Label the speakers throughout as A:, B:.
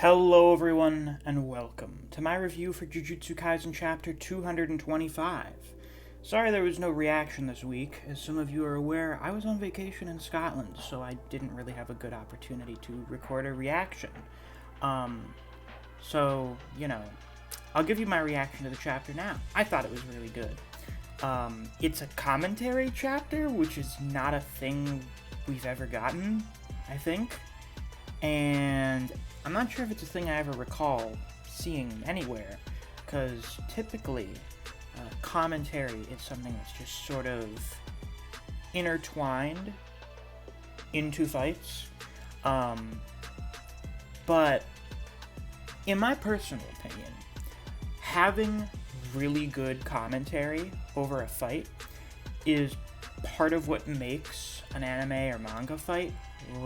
A: Hello everyone, and welcome to my review for Jujutsu Kaisen Chapter 225. Sorry there was no reaction this week. As some of you are aware, I was on vacation in Scotland, so I didn't really have a good opportunity to record a reaction. I'll give you my reaction to the chapter now. I thought it was really good. It's a commentary chapter, which is not a thing we've ever gotten, I think. And I'm not sure if it's a thing I ever recall seeing anywhere, because typically commentary is something that's just sort of intertwined into fights. But in my personal opinion, having really good commentary over a fight is part of what makes an anime or manga fight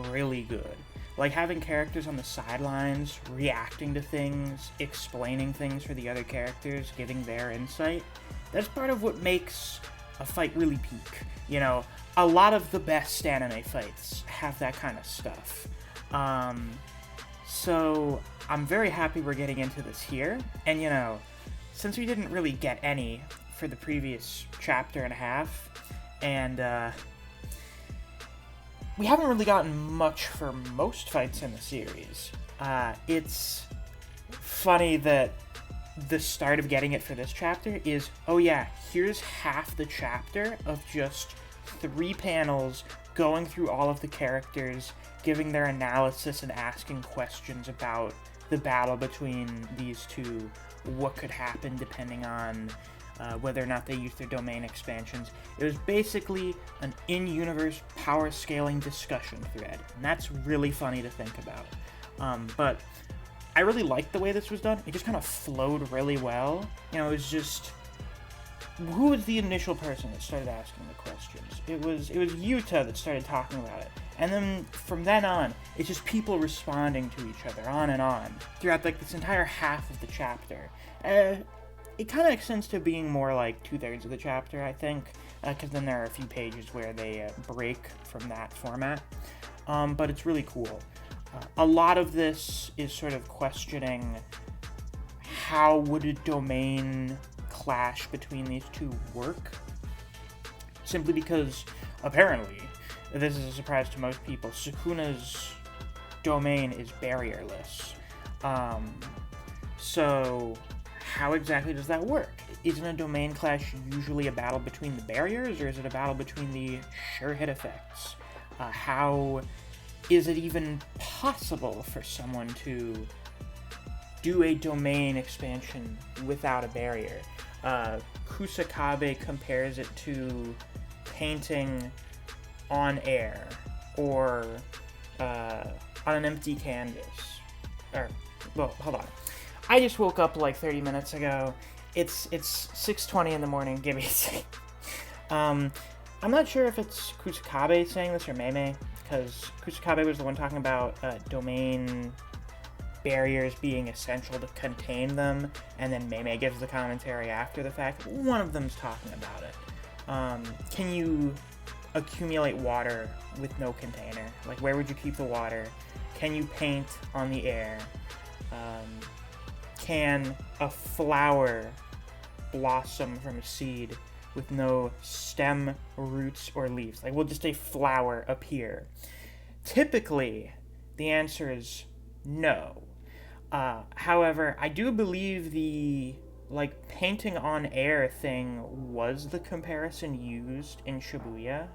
A: really good. Like having characters on the sidelines, reacting to things, explaining things for the other characters, giving their insight, that's part of what makes a fight really peak. You know, a lot of the best anime fights have that kind of stuff. So I'm very happy we're getting into this here. And you know, since we didn't really get any for the previous chapter and a half, and we haven't really gotten much for most fights in the series. It's funny that the start of getting it for this chapter is, oh yeah, here's half the chapter of just 3 panels going through all of the characters, giving their analysis and asking questions about the battle between these two, what could happen depending on whether or not they use their domain expansions. It was basically an in-universe power scaling discussion thread, and that's really funny to think about. But I really liked the way this was done. It just kind of flowed really well. You know, it was just, who was the initial person that started asking the questions? It was Yuta that started talking about it. And then from then on, it's just people responding to each other on and on throughout like this entire half of the chapter. It kind of extends to being more like 2/3 of the chapter, I think, because then there are a few pages where they break from that format. But it's really cool. A lot of this is sort of questioning how would a domain clash between these two work? Simply because, apparently, this is a surprise to most people, Sukuna's domain is barrierless. So how exactly does that work? Isn't a domain clash usually a battle between the barriers, or is it a battle between the sure hit effects? How is it even possible for someone to do a domain expansion without a barrier? Kusakabe compares it to painting on air or on an empty canvas. Hold on. I just woke up like 30 minutes ago. It's 6:20 in the morning. Give me a second. I'm not sure if it's Kusakabe saying this or Meme, because Kusakabe was the one talking about domain barriers being essential to contain them, and then Meme gives the commentary after the fact. One of them's talking about it. Can you accumulate water with no container? Like, where would you keep the water? Can you paint on the air? Can a flower blossom from a seed with no stem, roots, or leaves? Like, will just a flower appear? Typically, the answer is no. However, I do believe the painting on air thing was the comparison used in Shibuya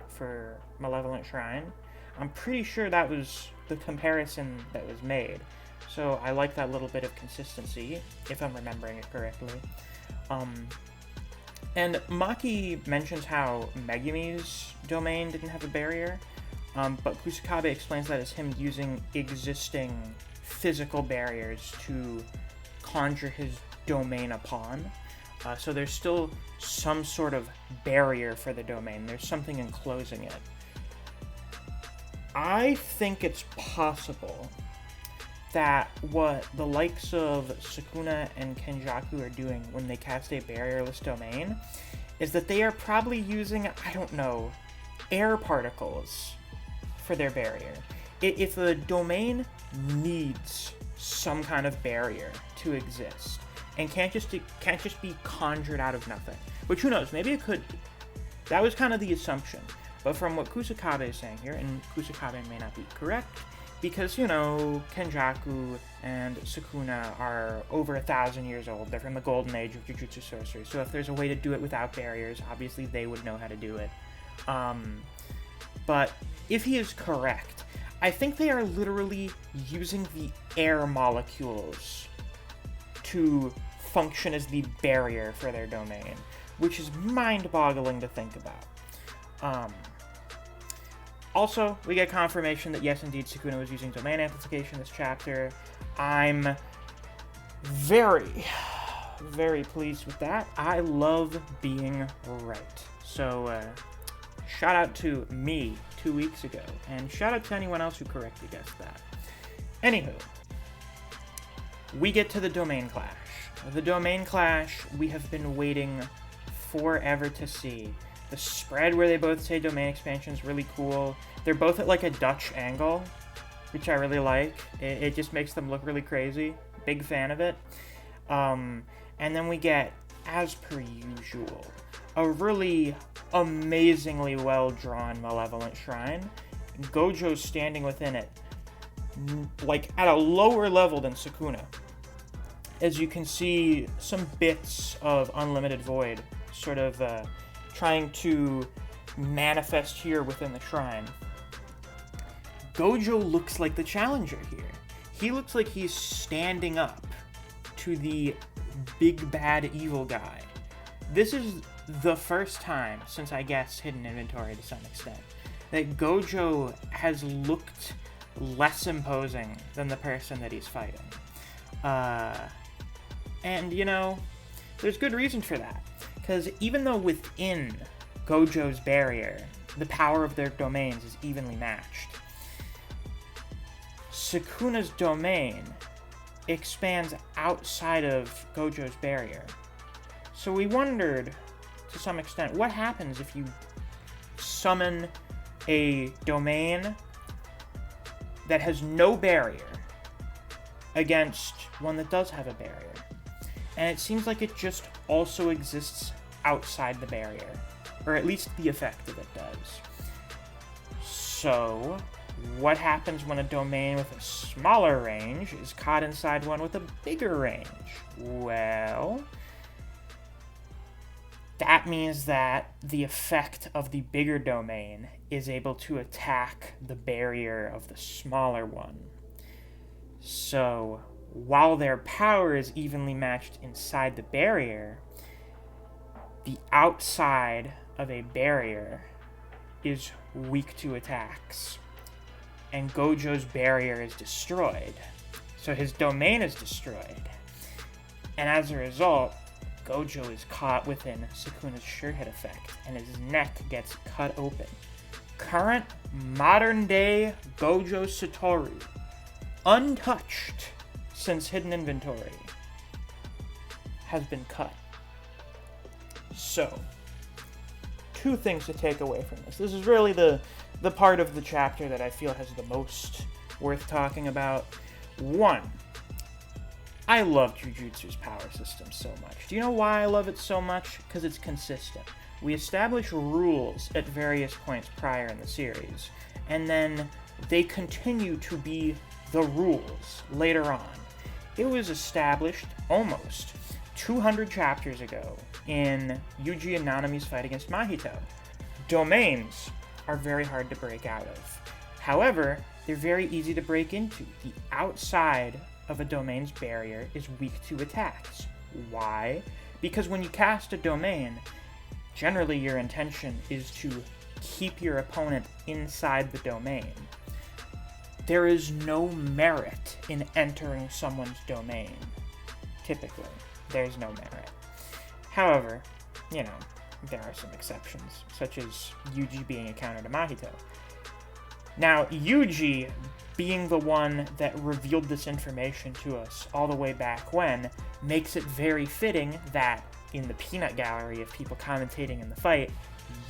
A: for Malevolent Shrine. I'm pretty sure that was the comparison that was made. So I like that little bit of consistency, if I'm remembering it correctly. And Maki mentions how Megumi's domain didn't have a barrier, but Kusakabe explains that as him using existing physical barriers to conjure his domain upon. So there's still some sort of barrier for the domain. There's something enclosing it. I think it's possible that what the likes of Sukuna and Kenjaku are doing when they cast a barrierless domain is that they are probably using, I don't know, air particles for their barrier. If a domain needs some kind of barrier to exist, and can't just be conjured out of nothing. Which, who knows, maybe it could be. That was kind of the assumption. But from what Kusakabe is saying here, and Kusakabe may not be correct, because, you know, Kenjaku and Sukuna are over 1,000 years old. They're from the golden age of Jujutsu sorcery. So if there's a way to do it without barriers, obviously they would know how to do it. But if he is correct, I think they are literally using the air molecules to function as the barrier for their domain, which is mind-boggling to think about. Also, we get confirmation that yes, indeed, Sukuna was using domain amplification this chapter. I'm very, very pleased with that. I love being right. So, shout out to me 2 weeks ago, and shout out to anyone else who correctly guessed that. Anywho, we get to the domain clash. The domain clash we have been waiting forever to see. The spread where they both say domain expansion is really cool. They're both at like a Dutch angle, which I really like. It just makes them look really crazy. Big fan of it. And then we get, as per usual, a really amazingly well-drawn Malevolent Shrine. Gojo's standing within it, like at a lower level than Sukuna. As you can see, some bits of Unlimited Void sort of trying to manifest here within the shrine. Gojo looks like the challenger here. He looks like he's standing up to the big bad evil guy. This is the first time since, I guess, Hidden Inventory to some extent, that Gojo has looked less imposing than the person that he's fighting. And, you know, there's good reason for that. Because even though within Gojo's barrier, the power of their domains is evenly matched, Sukuna's domain expands outside of Gojo's barrier. So we wondered, to some extent, what happens if you summon a domain that has no barrier against one that does have a barrier? And it seems like it just also exists outside the barrier, or at least the effect of it does. So, what happens when a domain with a smaller range is caught inside one with a bigger range? Well, that means that the effect of the bigger domain is able to attack the barrier of the smaller one. So, while their power is evenly matched inside the barrier, the outside of a barrier is weak to attacks, and Gojo's barrier is destroyed. So his domain is destroyed, and as a result, Gojo is caught within Sukuna's Surehit effect, and his neck gets cut open. Current modern-day Gojo Satoru, untouched since Hidden Inventory, has been cut. So, two things to take away from this. This is really the part of the chapter that I feel has the most worth talking about. One, I love Jujutsu's power system so much. Do you know why I love it so much? Because it's consistent. We establish rules at various points prior in the series, and then they continue to be the rules later on. It was established almost 200 chapters ago in Yuji and Nanami's fight against Mahito. Domains are very hard to break out of. However, they're very easy to break into. The outside of a domain's barrier is weak to attacks. Why? Because when you cast a domain, generally your intention is to keep your opponent inside the domain. There is no merit in entering someone's domain. Typically, there's no merit. However, you know, there are some exceptions, such as Yuji being a counter to Mahito. Now, Yuji, being the one that revealed this information to us all the way back when, makes it very fitting that in the peanut gallery of people commentating in the fight,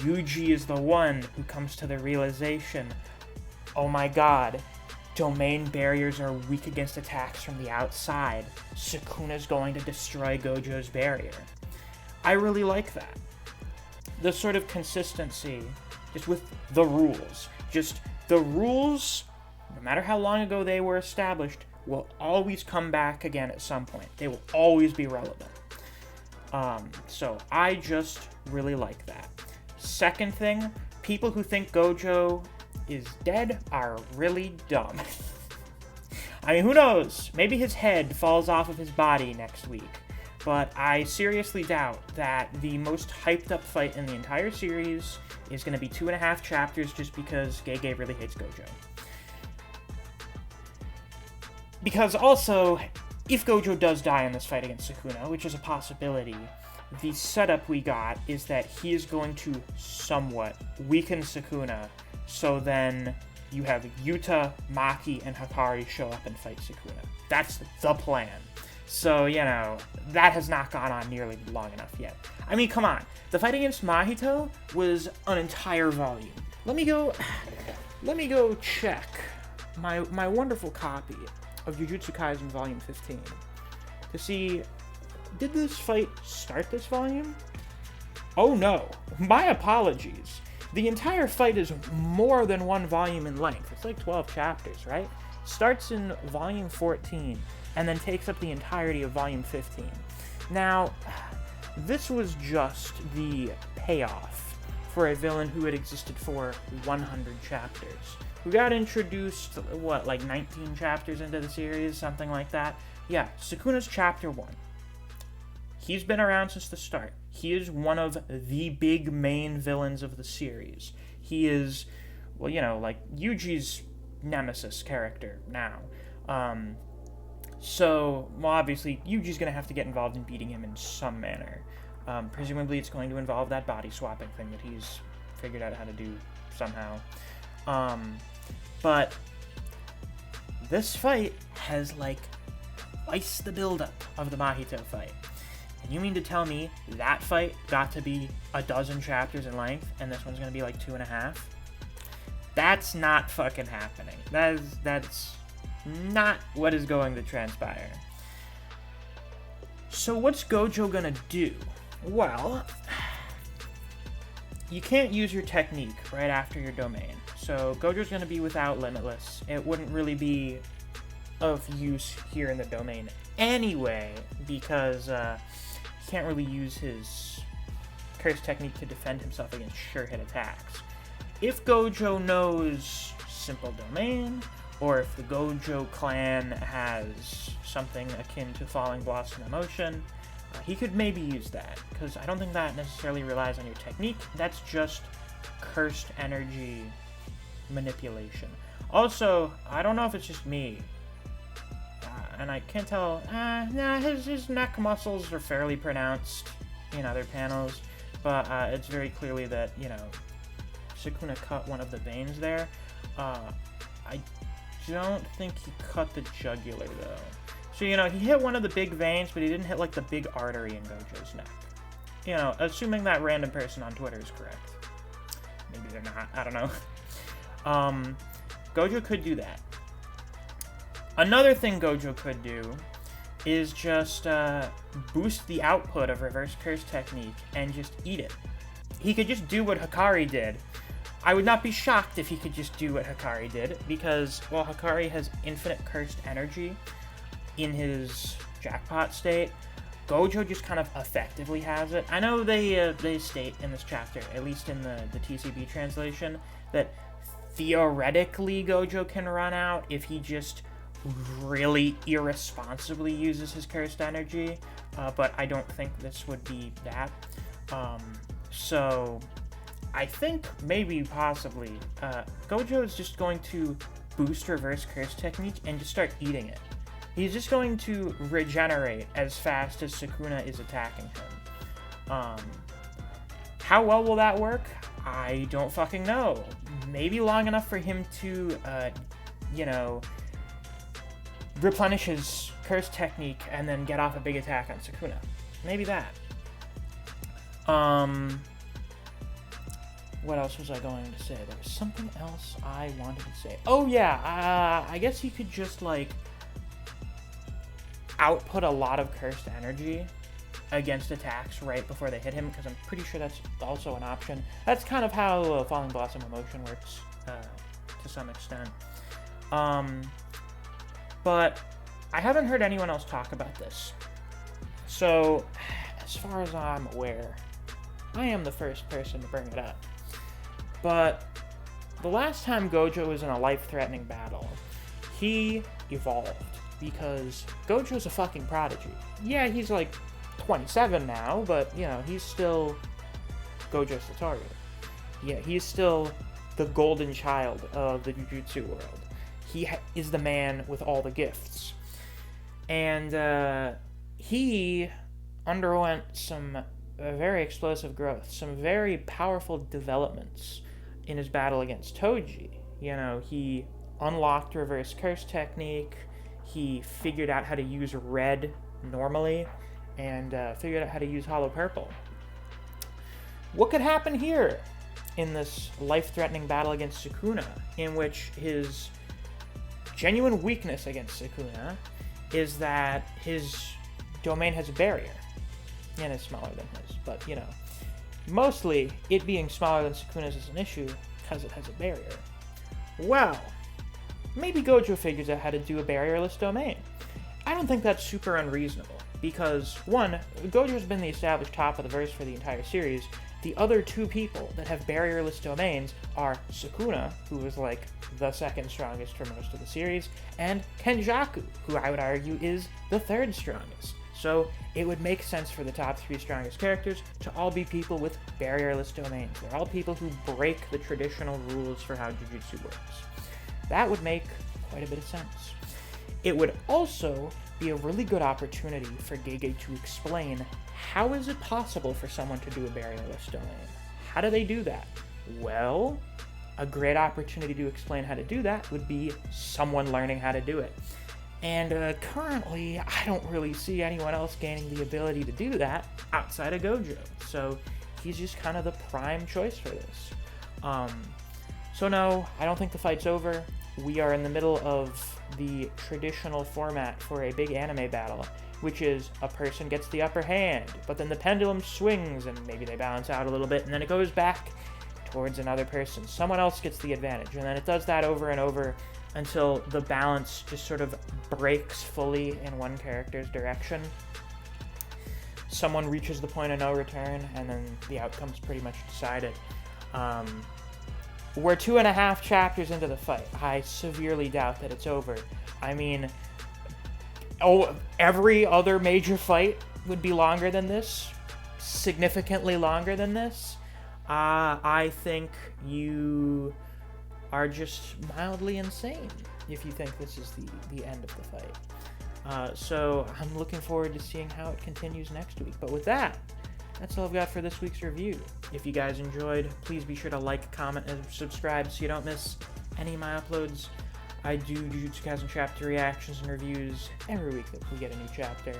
A: Yuji is the one who comes to the realization, oh my god, domain barriers are weak against attacks from the outside. Sukuna's going to destroy Gojo's barrier. I really like that. The sort of consistency, just with the rules. Just the rules, no matter how long ago they were established, will always come back again at some point. They will always be relevant. So I just really like that. Second thing, people who think Gojo is dead are really dumb. I mean, who knows? Maybe his head falls off of his body next week. But I seriously doubt that the most hyped up fight in the entire series is going to be 2.5 chapters just because Gege really hates Gojo. Because also, if Gojo does die in this fight against Sukuna, which is a possibility, the setup we got is that he is going to somewhat weaken Sukuna, so then you have Yuta, Maki, and Hikari show up and fight Sukuna. That's the plan. So, you know, that has not gone on nearly long enough yet. I mean, come on. The fight against Mahito was an entire volume. Let me go check my wonderful copy of Jujutsu Kaisen Volume 15 to see, did this fight start this volume? Oh no, my apologies. The entire fight is more than one volume in length. It's like 12 chapters, right? Starts in Volume 14 and then takes up the entirety of Volume 15. Now, this was just the payoff for a villain who had existed for 100 chapters. We got introduced, what, like 19 chapters into the series, something like that? Yeah, Sukuna's Chapter 1. He's been around since the start. He is one of the big main villains of the series. He is, well, you know, like Yuji's nemesis character now. So, well, obviously, Yuji's going to have to get involved in beating him in some manner. Presumably, it's going to involve that body swapping thing that he's figured out how to do somehow. But this fight has, like, twice the buildup of the Mahito fight. And you mean to tell me that fight got to be 12 chapters in length, and this one's going to be, like, 2.5? That's not fucking happening. That's not what is going to transpire. So what's Gojo gonna do? Well, you can't use your technique right after your domain. So Gojo's gonna be without Limitless. It wouldn't really be of use here in the domain anyway, because he can't really use his curse technique to defend himself against sure hit attacks. If Gojo knows Simple Domain, or if the Gojo clan has something akin to Falling Blossom Emotion, he could maybe use that, because I don't think that necessarily relies on your technique. That's just cursed energy manipulation. Also, I don't know if it's just me, and I can't tell, his neck muscles are fairly pronounced in other panels, but it's very clearly that, you know, Sukuna cut one of the veins there. I don't think he cut the jugular, though. So, you know, he hit one of the big veins, but he didn't hit, like, the big artery in Gojo's neck. You know, assuming that random person on Twitter is correct. Maybe they're not. I don't know. Gojo could do that. Another thing Gojo could do is just boost the output of Reverse Curse Technique and just eat it. He could just do what Hikari did. I would not be shocked if he could just do what Hikari did, because while Hikari has infinite cursed energy in his jackpot state, Gojo just kind of effectively has it. I know they state in this chapter, at least in the TCB translation, that theoretically Gojo can run out if he just really irresponsibly uses his cursed energy, but I don't think this would be that. So I think, maybe, possibly, Gojo is just going to boost Reverse Curse Technique and just start eating it. He's just going to regenerate as fast as Sukuna is attacking him. How well will that work? I don't fucking know. Maybe long enough for him to, you know, replenish his Curse Technique and then get off a big attack on Sukuna. Maybe that. what else was I going to say? There was something else I wanted to say. Oh yeah, I guess he could just like output a lot of cursed energy against attacks right before they hit him, because I'm pretty sure that's also an option. That's kind of how Falling Blossom Emotion works to some extent. But I haven't heard anyone else talk about this. So, as far as I'm aware, I am the first person to bring it up. But the last time Gojo was in a life-threatening battle, he evolved, because Gojo's a fucking prodigy. Yeah, he's like 27 now, but, you know, he's still Gojo Satoru. Yeah, he's still the golden child of the Jujutsu world. He is the man with all the gifts. And he underwent some very explosive growth, some very powerful developments in his battle against Toji. You know, he unlocked reverse curse technique, he figured out how to use red normally, and figured out how to use hollow purple. What could happen here in this life-threatening battle against Sukuna, in which his genuine weakness against Sukuna is that his domain has a barrier, and it's smaller than his, but, you know, mostly it being smaller than Sukuna's is an issue because it has a barrier. Well, maybe Gojo figures out how to do a barrierless domain. I don't think that's super unreasonable, because, one, Gojo's been the established top of the verse for the entire series. The other two people that have barrierless domains are Sukuna, who is like the second strongest for most of the series, and Kenjaku, who I would argue is the third strongest. So it would make sense for the top three strongest characters to all be people with barrierless domains. They're all people who break the traditional rules for how Jujutsu works. That would make quite a bit of sense. It would also be a really good opportunity for Gege to explain how is it possible for someone to do a barrierless domain. How do they do that? Well, a great opportunity to explain how to do that would be someone learning how to do it. And currently, I don't really see anyone else gaining the ability to do that outside of Gojo. So he's just kind of the prime choice for this. So no, I don't think the fight's over. We are in the middle of the traditional format for a big anime battle, which is a person gets the upper hand, but then the pendulum swings and maybe they balance out a little bit, and then it goes back towards another person. Someone else gets the advantage, and then it does that over and over until the balance just sort of breaks fully in one character's direction. Someone reaches the point of no return, and then the outcome's pretty much decided. We're 2.5 chapters into the fight. I severely doubt that it's over. I mean, every other major fight would be longer than this, significantly longer than this. I think you are just mildly insane if you think this is the end of the fight. So I'm looking forward to seeing how it continues next week. But with that, that's all I've got for this week's review. If you guys enjoyed, please be sure to like, comment, and subscribe so you don't miss any of my uploads. I do Jujutsu Kaisen chapter reactions and reviews every week that we get a new chapter.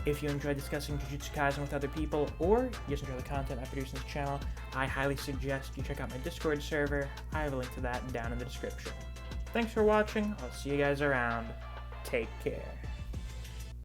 A: If you enjoy discussing Jujutsu Kaisen with other people, or you just enjoy the content I produce on this channel, I highly suggest you check out my Discord server. I have a link to that down in the description. Thanks for watching. I'll see you guys around. Take care.